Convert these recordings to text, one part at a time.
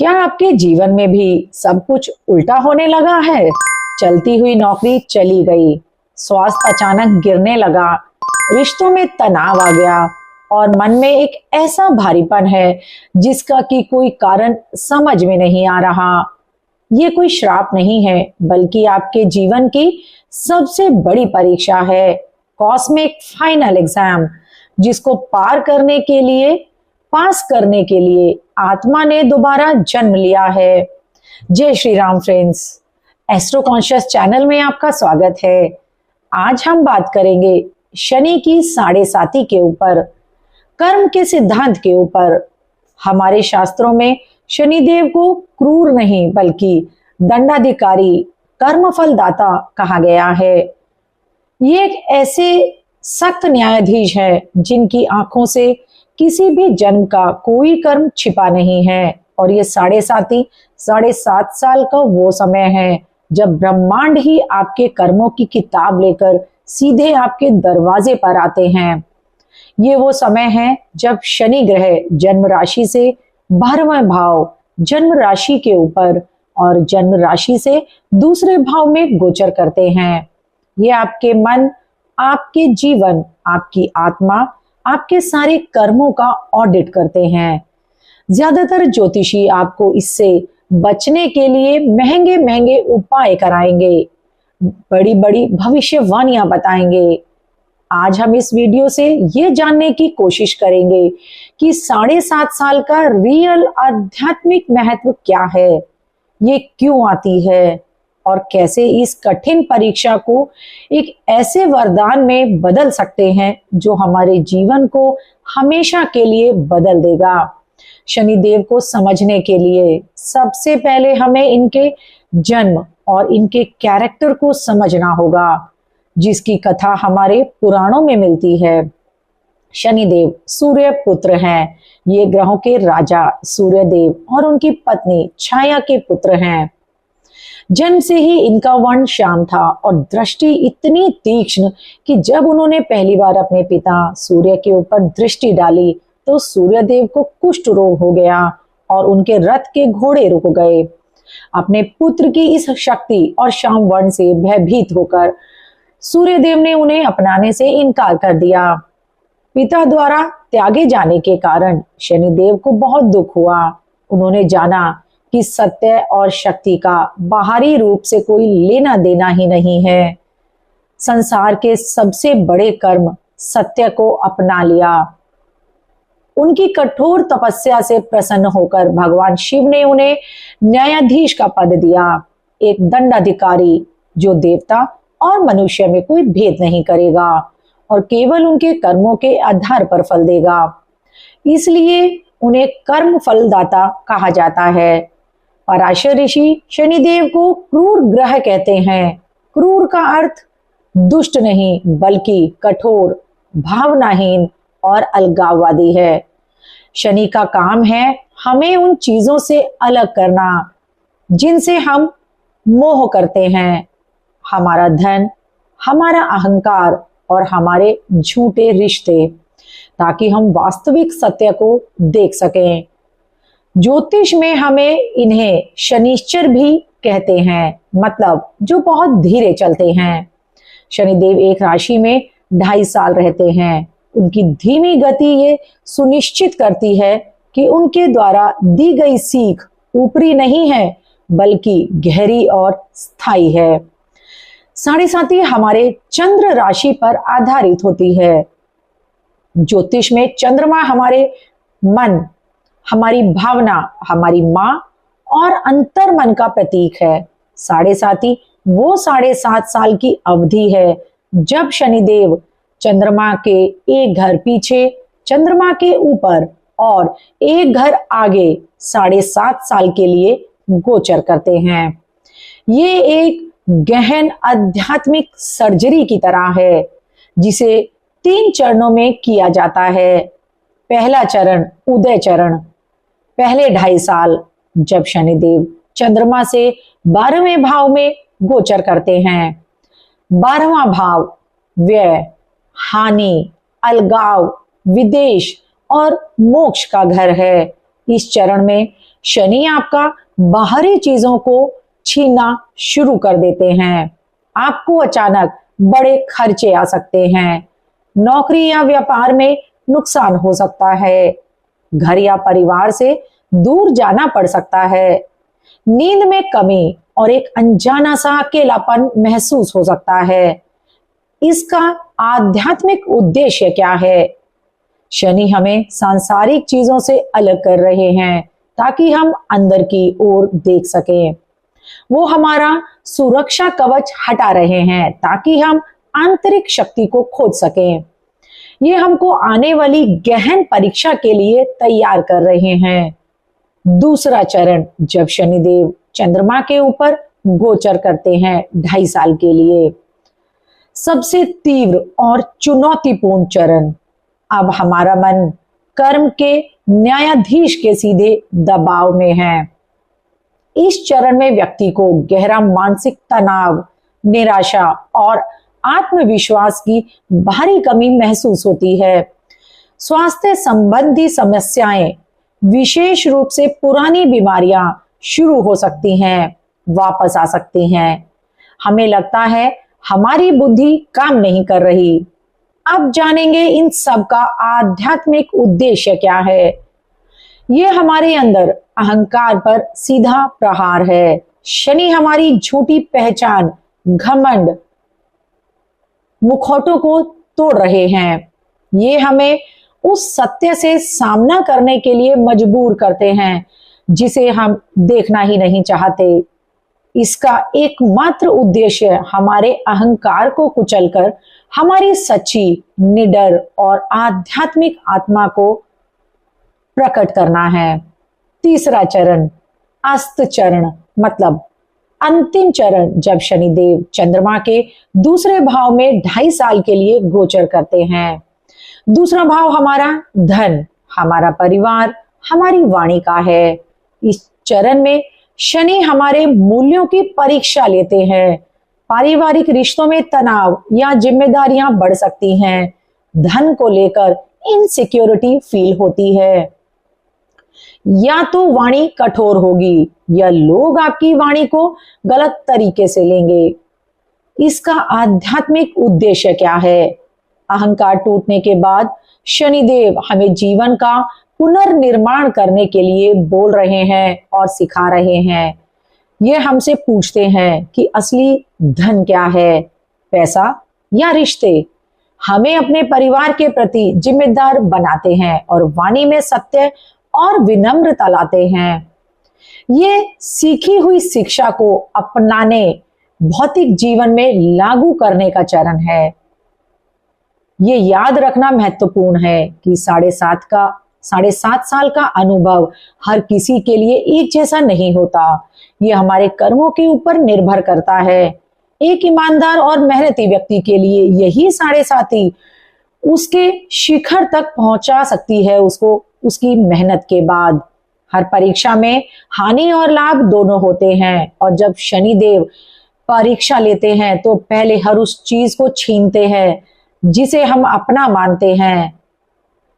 क्या आपके जीवन में भी सब कुछ उल्टा होने लगा है? चलती हुई नौकरी चली गई, स्वास्थ्य अचानक गिरने लगा, रिश्तों में तनाव आ गया और मन में एक ऐसा भारीपन है जिसका कि कोई कारण समझ में नहीं आ रहा। ये कोई श्राप नहीं है, बल्कि आपके जीवन की सबसे बड़ी परीक्षा है, कॉस्मिक फाइनल एग्जाम, जिसको पास करने के लिए आत्मा ने दोबारा जन्म लिया है। जय Shri Ram friends, astro conscious channel में आपका स्वागत है। आज हम बात करेंगे शनि की साढ़े साती के ऊपर, कर्म के सिद्धांत के ऊपर। हमारे शास्त्रों में शनिदेव को क्रूर नहीं बल्कि दंडाधिकारी, कर्मफल दाता कहा गया है। ये एक ऐसे सख्त न्यायाधीश है जिनकी आंखों से किसी भी जन्म का कोई कर्म छिपा नहीं है। और ये साढ़े सात साल का वो समय है जब ब्रह्मांड ही आपके कर्मों की किताब लेकर सीधे आपके दरवाजे पर आते हैं। ये वो समय है जब शनि ग्रह जन्म राशि से 12वें भाव, जन्म राशि के ऊपर और जन्म राशि से दूसरे भाव में गोचर करते हैं। ये आपके मन, आपके जीवन, आपकी आत्मा, आपके सारे कर्मों का ऑडिट करते हैं। ज्यादातर ज्योतिषी आपको इससे बचने के लिए महंगे महंगे उपाय कराएंगे, बड़ी बड़ी भविष्यवाणियां बताएंगे। आज हम इस वीडियो से ये जानने की कोशिश करेंगे कि 7.5 साल का रियल आध्यात्मिक महत्व क्या है, ये क्यों आती है और कैसे इस कठिन परीक्षा को एक ऐसे वरदान में बदल सकते हैं जो हमारे जीवन को हमेशा के लिए बदल देगा। शनिदेव को समझने के लिए सबसे पहले हमें इनके जन्म और इनके कैरेक्टर को समझना होगा, जिसकी कथा हमारे पुराणों में मिलती है। शनिदेव सूर्य पुत्र हैं। ये ग्रहों के राजा सूर्यदेव और उनकी पत्नी छाया के पुत्र हैं। जन्म से ही इनका वर्ण श्याम था और दृष्टि इतनी तीक्ष्ण कि जब उन्होंने पहली बार अपने पिता सूर्य के ऊपर दृष्टि डाली तो सूर्यदेव को कुष्ठ रोग हो गया और उनके रथ के घोड़े रुक गए। अपने पुत्र की इस शक्ति और श्याम वर्ण से भयभीत होकर सूर्यदेव ने उन्हें अपनाने से इनकार कर दिया। पिता द्वारा त्यागे जाने के कारण शनिदेव को बहुत दुख हुआ। उन्होंने जाना कि सत्य और शक्ति का बाहरी रूप से कोई लेना देना ही नहीं है। संसार के सबसे बड़े कर्म सत्य को अपना लिया। उनकी कठोर तपस्या से प्रसन्न होकर भगवान शिव ने उन्हें न्यायाधीश का पद दिया, एक दंडाधिकारी जो देवता और मनुष्य में कोई भेद नहीं करेगा और केवल उनके कर्मों के आधार पर फल देगा। इसलिए उन्हें कर्म फलदाता कहा जाता है। पराशर ऋषि शनिदेव को क्रूर ग्रह कहते हैं। क्रूर का अर्थ दुष्ट नहीं बल्कि कठोर, भावनाहीन और अलगाववादी है। शनि का काम है हमें उन चीजों से अलग करना जिनसे हम मोह करते हैं, हमारा धन, हमारा अहंकार और हमारे झूठे रिश्ते, ताकि हम वास्तविक सत्य को देख सकें। ज्योतिष में हमें इन्हें शनिश्चर भी कहते हैं, मतलब जो बहुत धीरे चलते हैं। शनिदेव एक राशि में 2.5 साल रहते हैं। उनकी धीमी गति ये सुनिश्चित करती है कि उनके द्वारा दी गई सीख ऊपरी नहीं है बल्कि गहरी और स्थायी है। साढ़े साती हमारे चंद्र राशि पर आधारित होती है। ज्योतिष में चंद्रमा हमारे मन, हमारी भावना, हमारी माँ और अंतर मन का प्रतीक है। साढ़े साती वो 7.5 साल की अवधि है जब शनिदेव चंद्रमा के एक घर पीछे, चंद्रमा के ऊपर और एक घर आगे 7.5 साल के लिए गोचर करते हैं। ये एक गहन आध्यात्मिक सर्जरी की तरह है जिसे 3 चरणों में किया जाता है। पहला चरण उदय चरण, पहले 2.5 साल जब शनिदेव चंद्रमा से 12वें भाव में गोचर करते हैं। 12वां भाव व्यय, हानि, अलगाव, विदेश और मोक्ष का घर है। इस चरण में शनि आपका बाहरी चीजों को छीनना शुरू कर देते हैं। आपको अचानक बड़े खर्चे आ सकते हैं। नौकरी या व्यापार में नुकसान हो सकता है। घर या परिवार से दूर जाना पड़ सकता है। नींद में कमी और एक अनजाना सा अकेलापन महसूस हो सकता है। इसका आध्यात्मिक उद्देश्य क्या है? शनि हमें सांसारिक चीजों से अलग कर रहे हैं ताकि हम अंदर की ओर देख सकें। वो हमारा सुरक्षा कवच हटा रहे हैं ताकि हम आंतरिक शक्ति को खोज सकें। ये हमको आने वाली गहन परीक्षा के लिए तैयार कर रहे हैं। दूसरा चरण, जब शनिदेव चंद्रमा के ऊपर गोचर करते हैं 2.5 साल के लिए, सबसे तीव्र और चुनौतीपूर्ण चरण। अब हमारा मन कर्म के न्यायाधीश के सीधे दबाव में है। इस चरण में व्यक्ति को गहरा मानसिक तनाव, निराशा और आत्मविश्वास की भारी कमी महसूस होती है। स्वास्थ्य संबंधी समस्याएं, विशेष रूप से पुरानी बीमारियां शुरू हो सकती हैं, वापस आ सकती हैं। हमें लगता है हमारी बुद्धि काम नहीं कर रही। अब जानेंगे इन सब का आध्यात्मिक उद्देश्य क्या है। ये हमारे अंदर अहंकार पर सीधा प्रहार है। शनि हमारी झूठी पहचान, घमंड, मुखौटों को तोड़ रहे हैं। ये हमें उस सत्य से सामना करने के लिए मजबूर करते हैं जिसे हम देखना ही नहीं चाहते। इसका एकमात्र उद्देश्य हमारे अहंकार को कुचलकर हमारी सच्ची, निडर और आध्यात्मिक आत्मा को प्रकट करना है। तीसरा चरण, अस्त चरण, मतलब अंतिम चरण, जब शनिदेव चंद्रमा के दूसरे भाव में 2.5 साल के लिए गोचर करते हैं। दूसरा भाव हमारा धन, हमारा परिवार, हमारी वाणी का है। इस चरण में शनि हमारे मूल्यों की परीक्षा लेते हैं। पारिवारिक रिश्तों में तनाव या जिम्मेदारियां बढ़ सकती हैं। धन को लेकर इनसिक्योरिटी फील होती है। या तो वाणी कठोर होगी या लोग आपकी वाणी को गलत तरीके से लेंगे। इसका आध्यात्मिक उद्देश्य क्या है? अहंकार टूटने के बाद शनिदेव हमें जीवन का पुनर्निर्माण करने के लिए बोल रहे हैं और सिखा रहे हैं। ये हमसे पूछते हैं कि असली धन क्या है, पैसा या रिश्ते। हमें अपने परिवार के प्रति जिम्मेदार बनाते हैं और वाणी में सत्य और विनम्रता लाते हैं। ये सीखी हुई शिक्षा को अपनाने, भौतिक जीवन में लागू करने का चरण है। ये याद रखना महत्वपूर्ण है कि 7.5 साल का अनुभव हर किसी के लिए एक जैसा नहीं होता। ये हमारे कर्मों के ऊपर निर्भर करता है। एक ईमानदार और मेहनती व्यक्ति के लिए यही 7.5 उसके शिखर तक पहुंचा सकती है उसको उसकी मेहनत के बाद। हर परीक्षा में हानि और लाभ दोनों होते हैं, और जब शनिदेव परीक्षा लेते हैं तो पहले हर उस चीज को छीनते हैं जिसे हम अपना मानते हैं,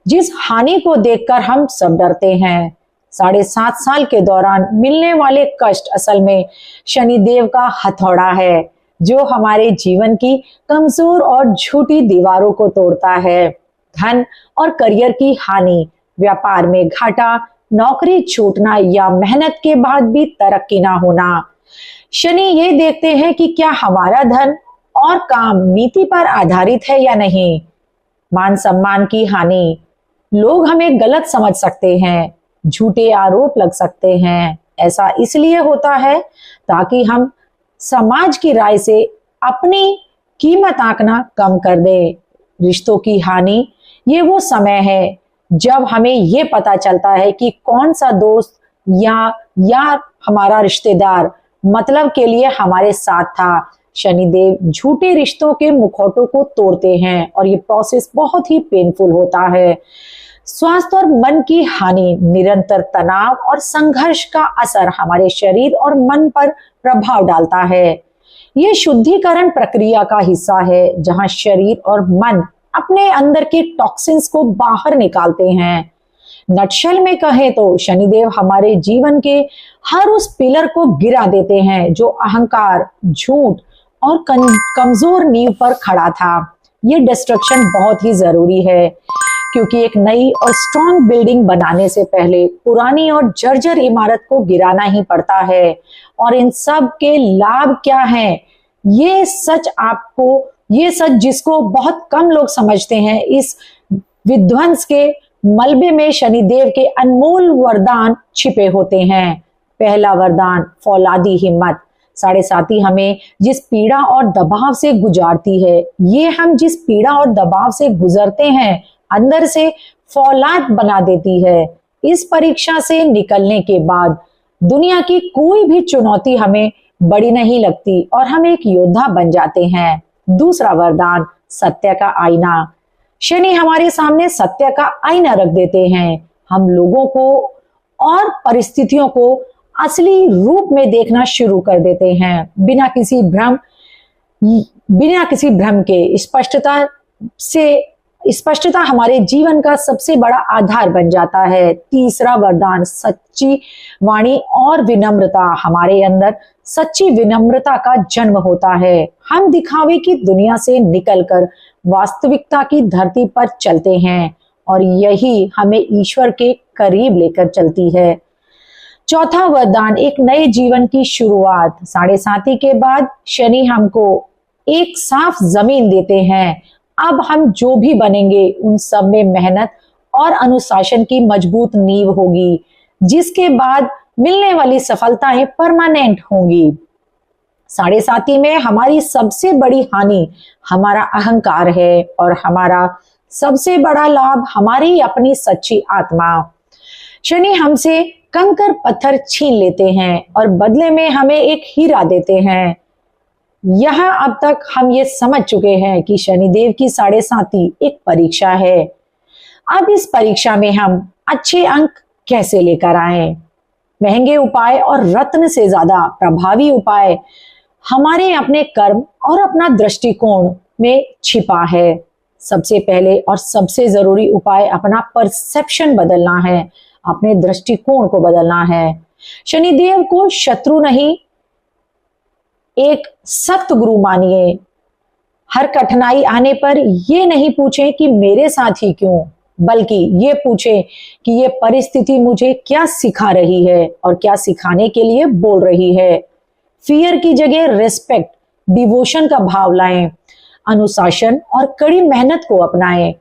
जिस हानि को देखकर हम सब डरते हैं। 7.5 साल के दौरान मिलने वाले कष्ट असल में शनिदेव का हथौड़ा है, जो हमारे जीवन की कमजोर और झूठी दीवारों को तोड़ता है। धन और करियर की हानि, व्यापार में घाटा, नौकरी छूटना या मेहनत के बाद भी तरक्की ना होना। शनि ये देखते हैं कि क्या हमारा धन और काम नीति पर आधारित है या नहीं। मान सम्मान की हानि, लोग हमें गलत समझ सकते हैं, झूठे आरोप लग सकते हैं। ऐसा इसलिए होता है ताकि हम समाज की राय से अपनी कीमत आंकना कम कर दें। रिश्तों की हानि, ये वो समय है जब हमें ये पता चलता है कि कौन सा दोस्त या हमारा रिश्तेदार मतलब के लिए हमारे साथ था। शनिदेव झूठे रिश्तों के मुखौटों को तोड़ते हैं और ये प्रोसेस बहुत ही पेनफुल होता है। स्वास्थ्य और मन की हानि, निरंतर तनाव और संघर्ष का असर हमारे शरीर और मन पर प्रभाव डालता है। ये शुद्धिकरण प्रक्रिया का हिस्सा है जहां शरीर और मन अपने अंदर के टॉक्सिन्स को बाहर निकालते हैं। नटशल में कहें तो शनिदेव हमारे जीवन के हर उस पिलर को गिरा देते हैं जो अहंकार, झूठ और कमजोर नींव पर खड़ा था। ये डिस्ट्रक्शन बहुत ही जरूरी है, क्योंकि एक नई और स्ट्रॉन्ग बिल्डिंग बनाने से पहले पुरानी और जर्जर इमारत को गिराना ही पड़ता है। और इन सब के लाभ क्या हैं? ये सच जिसको बहुत कम लोग समझते हैं, इस विध्वंस के मलबे में शनिदेव के अनमोल वरदान छिपे होते हैं। पहला वरदान, फौलादी हिम्मत। साढ़े साथी हमें जिस पीड़ा और दबाव से गुजारती है, ये हम जिस पीड़ा और दबाव से गुजरते हैं, अंदर से फौलाद बना देती है। इस परीक्षा से निकलने के बाद दुनिया की कोई भी चुनौती हमें बड़ी नहीं लगती और हम एक योद्धा बन जाते हैं। दूसरा वरदान, सत्य का आईना। शनि हमारे सामने सत्य का आईना रख देते हैं। हम लोगों को और परिस्थितियों को असली रूप में देखना शुरू कर देते हैं, बिना किसी भ्रम के। स्पष्टता हमारे जीवन का सबसे बड़ा आधार बन जाता है। तीसरा वरदान, सच्ची वाणी और विनम्रता। हमारे अंदर सच्ची विनम्रता का जन्म होता है। हम दिखावे की दुनिया से निकलकर वास्तविकता की धरती पर चलते हैं और यही हमें ईश्वर के करीब लेकर चलती है। चौथा वरदान, एक नए जीवन की शुरुआत। साढ़े साथी के बाद शनि हमको एक साफ जमीन देते हैं। अब हम जो भी बनेंगे उन सब में मेहनत और अनुशासन की मजबूत नींव होगी, जिसके बाद मिलने वाली सफलताएं परमानेंट होंगी। साढ़े साथी में हमारी सबसे बड़ी हानि हमारा अहंकार है और हमारा सबसे बड़ा लाभ हमारी अपनी सच्ची आत्मा। शनि हमसे कंकर पत्थर छीन लेते हैं और बदले में हमें एक हीरा देते हैं। यहाँ अब तक हम ये समझ चुके हैं कि शनिदेव की साढ़े साथी एक परीक्षा है। अब इस परीक्षा में हम अच्छे अंक कैसे लेकर आए? महंगे उपाय और रत्न से ज्यादा प्रभावी उपाय हमारे अपने कर्म और अपना दृष्टिकोण में छिपा है। सबसे पहले और सबसे जरूरी उपाय अपना परसेप्शन बदलना है, अपने दृष्टिकोण को बदलना है। शनिदेव को शत्रु नहीं, एक सख्त गुरु मानिए। हर कठिनाई आने पर ये नहीं पूछें कि मेरे साथ ही क्यों, बल्कि ये पूछें कि ये परिस्थिति मुझे क्या सिखा रही है और क्या सिखाने के लिए बोल रही है। फियर की जगह रिस्पेक्ट, डिवोशन का भाव लाएं, अनुशासन और कड़ी मेहनत को अपनाएं।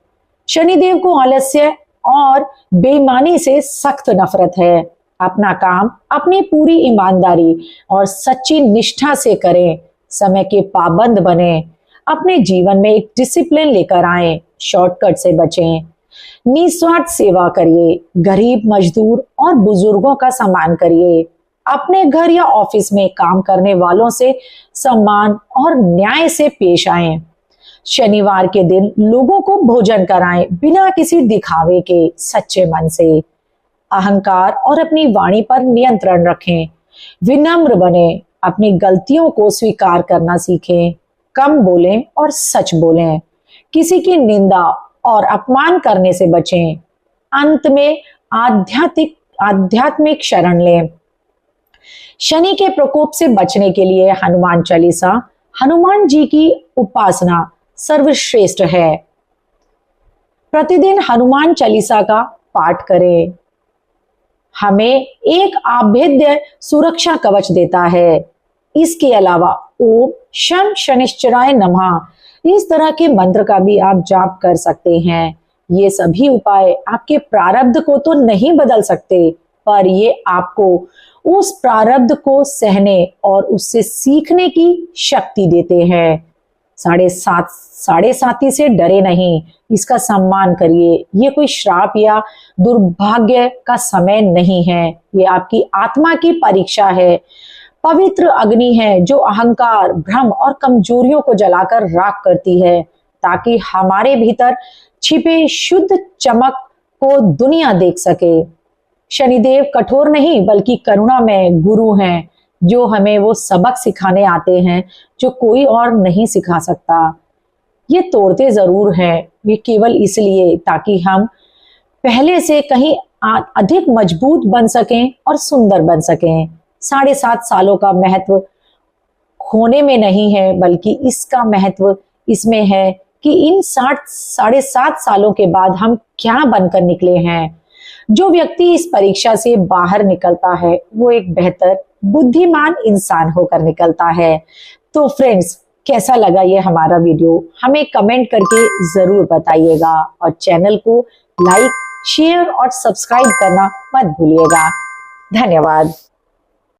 शनिदेव को आलस्य और बेईमानी से सख्त नफरत है। अपना काम अपनी पूरी ईमानदारी और सच्ची निष्ठा से करें। समय के पाबंद बने। अपने जीवन में एक डिसिप्लिन लेकर आएं। शॉर्टकट से बचें। निस्वार्थ सेवा करिए। गरीब, मजदूर और बुजुर्गों का सम्मान करिए। अपने घर या ऑफिस में काम करने वालों से सम्मान और न्याय से पेश आएं। शनिवार के दिन लोगों को भोजन कराएं बिना किसी दिखावे के, सच्चे मन से। अहंकार और अपनी वाणी पर नियंत्रण रखें। विनम्र बने। अपनी गलतियों को स्वीकार करना सीखें। कम बोलें और सच बोलें। किसी की निंदा और अपमान करने से बचें। अंत में आध्यात्मिक शरण लें। शनि के प्रकोप से बचने के लिए हनुमान चालीसा, हनुमान जी की उपासना सर्वश्रेष्ठ है। प्रतिदिन हनुमान चालीसा का पाठ करें। हमें एक अभेद्य सुरक्षा कवच देता है। इसके अलावा ओम शं शनिश्चराय नमः इस तरह के मंत्र का भी आप जाप कर सकते हैं। ये सभी उपाय आपके प्रारब्ध को तो नहीं बदल सकते, पर ये आपको उस प्रारब्ध को सहने और उससे सीखने की शक्ति देते हैं। साढ़े साथी से डरे नहीं, इसका सम्मान करिए। ये कोई श्राप या दुर्भाग्य का समय नहीं है, ये आपकी आत्मा की परीक्षा है। पवित्र अग्नि है जो अहंकार, भ्रम और कमजोरियों को जलाकर राख करती है, ताकि हमारे भीतर छिपे शुद्ध चमक को दुनिया देख सके। शनिदेव कठोर नहीं बल्कि करुणामय गुरु हैं, जो हमें वो सबक सिखाने आते हैं जो कोई और नहीं सिखा सकता। ये तोड़ते जरूर हैं, ये केवल इसलिए ताकि हम पहले से कहीं अधिक मजबूत बन सकें और सुंदर बन सकें। 7.5 सालों का महत्व खोने में नहीं है, बल्कि इसका महत्व इसमें है कि इन 7.5 सालों के बाद हम क्या बनकर निकले हैं। जो व्यक्ति इस परीक्षा से बाहर निकलता है वो एक बेहतर बुद्धिमान इंसान होकर निकलता है। तो फ्रेंड्स, कैसा लगा ये हमारा वीडियो हमें कमेंट करके जरूर बताइएगा, और चैनल को लाइक, शेयर और सब्सक्राइब करना मत भूलिएगा। धन्यवाद।